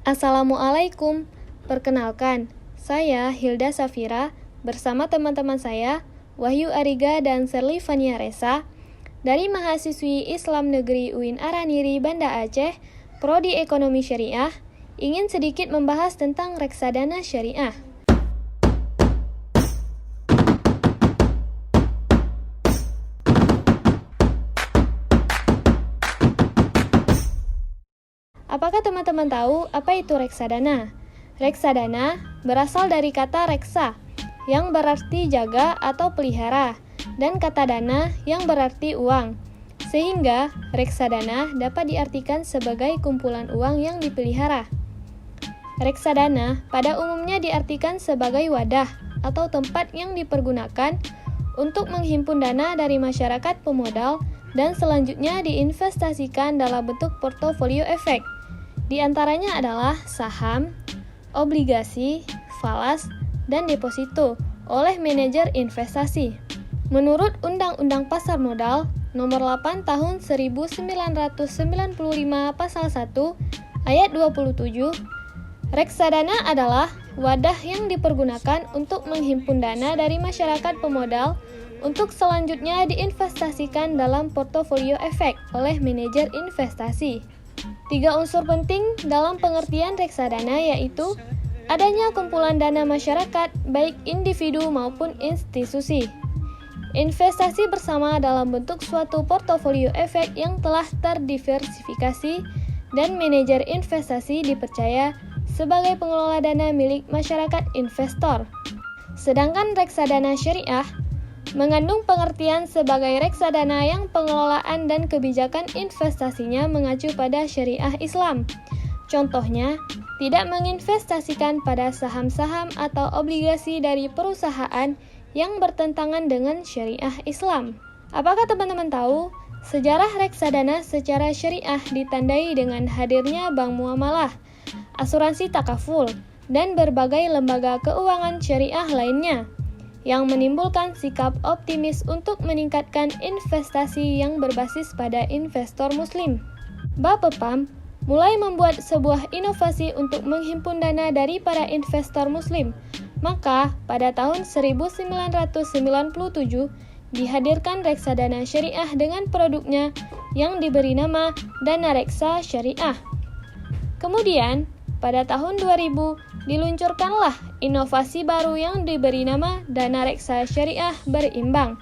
Assalamualaikum. Perkenalkan, saya Hilda Safira bersama teman-teman saya Wahyu Ariga dan Serli Fania Resa dari mahasiswi Islam Negeri UIN Araniri Banda Aceh, Prodi Ekonomi Syariah, ingin sedikit membahas tentang reksadana syariah. Apakah teman-teman tahu apa itu reksadana? Reksadana berasal dari kata reksa, yang berarti jaga atau pelihara, dan kata dana yang berarti uang. Sehingga, reksadana dapat diartikan sebagai kumpulan uang yang dipelihara. Reksadana pada umumnya diartikan sebagai wadah atau tempat yang dipergunakan untuk menghimpun dana dari masyarakat pemodal dan selanjutnya diinvestasikan dalam bentuk portofolio efek. Di antaranya adalah saham, obligasi, falas, dan deposito oleh manajer investasi. Menurut Undang-Undang Pasar Modal Nomor 8 Tahun 1995 Pasal 1 Ayat 27, reksadana adalah wadah yang dipergunakan untuk menghimpun dana dari masyarakat pemodal untuk selanjutnya diinvestasikan dalam portofolio efek oleh manajer investasi. 3 unsur penting dalam pengertian reksadana yaitu adanya kumpulan dana masyarakat baik individu maupun institusi, investasi bersama dalam bentuk suatu portofolio efek yang telah terdiversifikasi, dan manajer investasi dipercaya sebagai pengelola dana milik masyarakat investor. Sedangkan reksadana syariah mengandung pengertian sebagai reksadana yang pengelolaan dan kebijakan investasinya mengacu pada syariah Islam. Contohnya, tidak menginvestasikan pada saham-saham atau obligasi dari perusahaan yang bertentangan dengan syariah Islam. Apakah teman-teman tahu, sejarah reksadana secara syariah ditandai dengan hadirnya bank muamalah, asuransi takaful, dan berbagai lembaga keuangan syariah lainnya, yang menimbulkan sikap optimis untuk meningkatkan investasi yang berbasis pada investor muslim. Bapepam mulai membuat sebuah inovasi untuk menghimpun dana dari para investor muslim. Maka, pada tahun 1997 dihadirkan reksadana syariah dengan produknya yang diberi nama Dana Reksa Syariah. Kemudian, pada tahun 2000 diluncurkanlah inovasi baru yang diberi nama Dana Reksa Syariah Berimbang.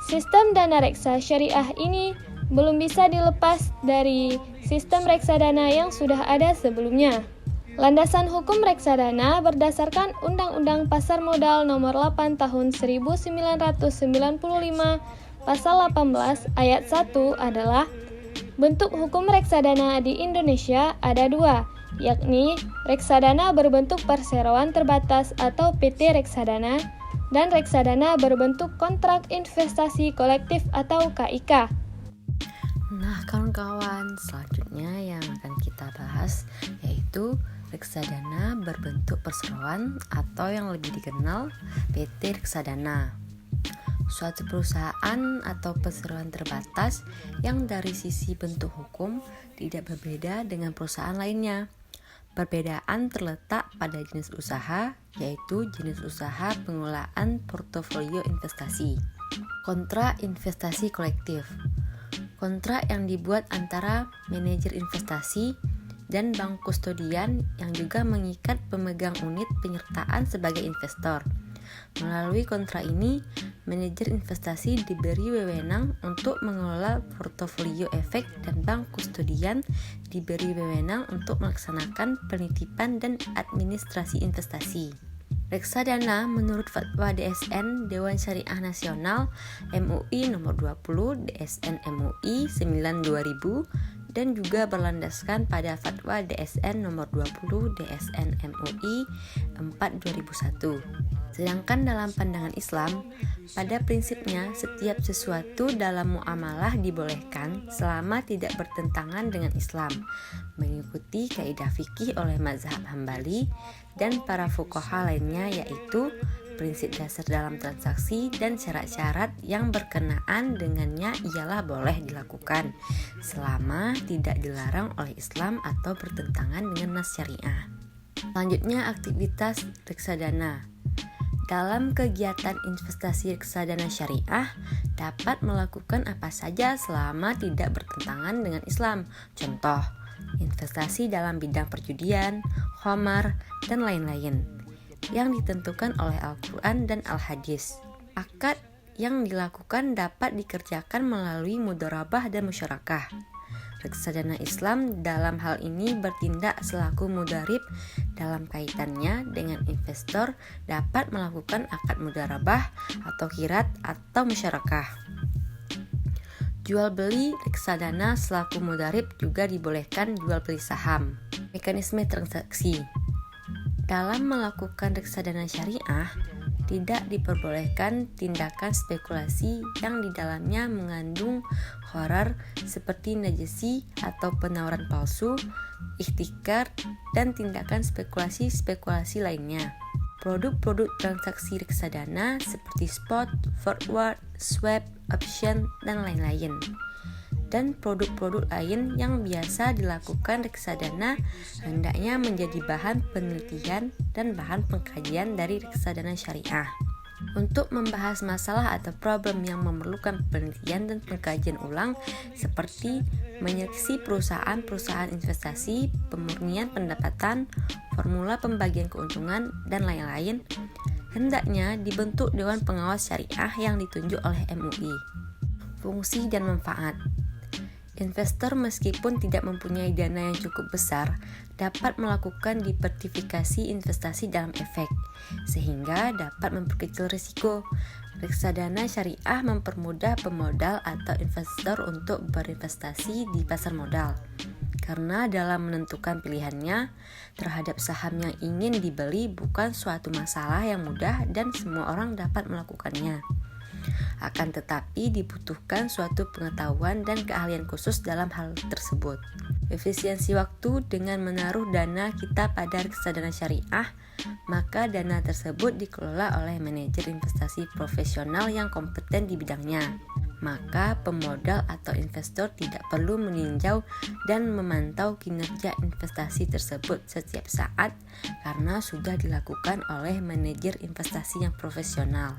Sistem Dana Reksa Syariah ini belum bisa dilepas dari sistem reksadana yang sudah ada sebelumnya. Landasan hukum reksadana berdasarkan Undang-Undang Pasar Modal Nomor 8 Tahun 1995 Pasal 18 Ayat 1 adalah bentuk hukum reksadana di Indonesia ada 2, yakni reksadana berbentuk perseroan terbatas atau PT Reksadana dan reksadana berbentuk kontrak investasi kolektif atau KIK. Nah, kawan-kawan, selanjutnya yang akan kita bahas yaitu reksadana berbentuk perseroan atau yang lebih dikenal PT Reksadana. Suatu perusahaan atau perseroan terbatas yang dari sisi bentuk hukum tidak berbeda dengan perusahaan lainnya. Perbedaan terletak pada jenis usaha, yaitu jenis usaha pengelolaan portofolio investasi. Kontrak investasi kolektif. Kontrak yang dibuat antara manajer investasi dan bank kustodian yang juga mengikat pemegang unit penyertaan sebagai investor. Melalui kontrak ini, manajer investasi diberi wewenang untuk mengelola portofolio efek dan bank kustodian diberi wewenang untuk melaksanakan penitipan dan administrasi investasi. Reksadana menurut Fatwa DSN Dewan Syariah Nasional MUI nomor 20 DSN MUI 9/2000 dan juga berlandaskan pada Fatwa DSN nomor 20 DSN MUI 4/2001. Sedangkan dalam pandangan Islam, pada prinsipnya setiap sesuatu dalam muamalah dibolehkan selama tidak bertentangan dengan Islam, mengikuti kaidah fikih oleh mazhab Hambali dan para fuqaha lainnya, yaitu prinsip dasar dalam transaksi dan syarat-syarat yang berkenaan dengannya ialah boleh dilakukan selama tidak dilarang oleh Islam atau bertentangan dengan nas syariah. Selanjutnya, aktivitas reksadana. Dalam kegiatan investasi reksadana syariah dapat melakukan apa saja selama tidak bertentangan dengan Islam. Contoh, investasi dalam bidang perjudian, khamar, dan lain-lain yang ditentukan oleh Al-Quran dan Al-Hadis. Akad yang dilakukan dapat dikerjakan melalui mudharabah dan musyarakah. Reksadana Islam dalam hal ini bertindak selaku mudharib dalam kaitannya dengan investor dapat melakukan akad mudharabah atau khirat atau musyarakah. Jual beli reksadana selaku mudharib juga dibolehkan jual beli saham. Mekanisme transaksi. Dalam melakukan reksadana syariah, tidak diperbolehkan tindakan spekulasi yang di dalamnya mengandung gharar seperti najasi atau penawaran palsu, ikhtikar, dan tindakan spekulasi lainnya. Produk-produk transaksi reksadana seperti spot, forward, swap, option, dan lain-lain. Dan produk-produk lain yang biasa dilakukan reksadana hendaknya menjadi bahan penelitian dan bahan pengkajian dari reksadana syariah. Untuk membahas masalah atau problem yang memerlukan penelitian dan pengkajian ulang seperti menyeleksi perusahaan-perusahaan investasi, pemurnian pendapatan, formula pembagian keuntungan, dan lain-lain, hendaknya dibentuk Dewan Pengawas Syariah yang ditunjuk oleh MUI. Fungsi dan manfaat. Investor meskipun tidak mempunyai dana yang cukup besar dapat melakukan diversifikasi investasi dalam efek sehingga dapat memperkecil risiko. Reksadana syariah mempermudah pemodal atau investor untuk berinvestasi di pasar modal karena dalam menentukan pilihannya terhadap saham yang ingin dibeli bukan suatu masalah yang mudah dan semua orang dapat melakukannya. Akan tetapi dibutuhkan suatu pengetahuan dan keahlian khusus dalam hal tersebut. Efisiensi waktu dengan menaruh dana kita pada reksadana syariah, maka dana tersebut dikelola oleh manajer investasi profesional yang kompeten di bidangnya. Maka pemodal atau investor tidak perlu meninjau dan memantau kinerja investasi tersebut setiap saat karena sudah dilakukan oleh manajer investasi yang profesional.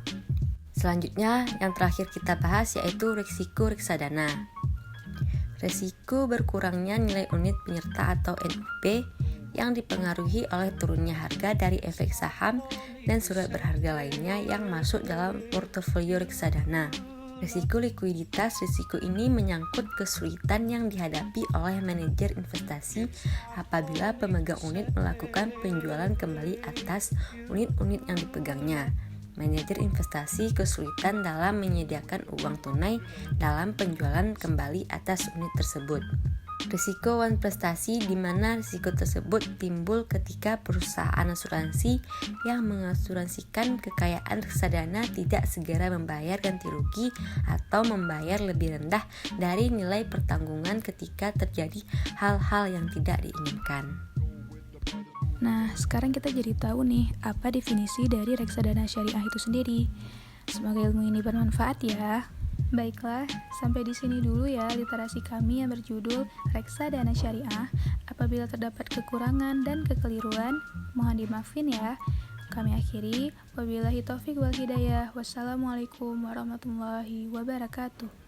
Selanjutnya, yang terakhir kita bahas yaitu risiko reksadana. Risiko berkurangnya nilai unit penyerta atau NUP yang dipengaruhi oleh turunnya harga dari efek saham dan surat berharga lainnya yang masuk dalam portofolio reksadana. Risiko likuiditas. Risiko ini menyangkut kesulitan yang dihadapi oleh manajer investasi apabila pemegang unit melakukan penjualan kembali atas unit-unit yang dipegangnya. Manajer investasi kesulitan dalam menyediakan uang tunai dalam penjualan kembali atas unit tersebut. Risiko wan prestasi, di mana risiko tersebut timbul ketika perusahaan asuransi yang mengasuransikan kekayaan reksadana tidak segera membayar ganti rugi atau membayar lebih rendah dari nilai pertanggungan ketika terjadi hal-hal yang tidak diinginkan. Nah, sekarang kita jadi tahu nih apa definisi dari reksadana syariah itu sendiri. Semoga ilmu ini bermanfaat ya. Baiklah, sampai di sini dulu ya literasi kami yang berjudul Reksadana Syariah. Apabila terdapat kekurangan dan kekeliruan, mohon dimaafin ya. Kami akhiri, wabillahi taufiq wal hidayah. Wassalamualaikum warahmatullahi wabarakatuh.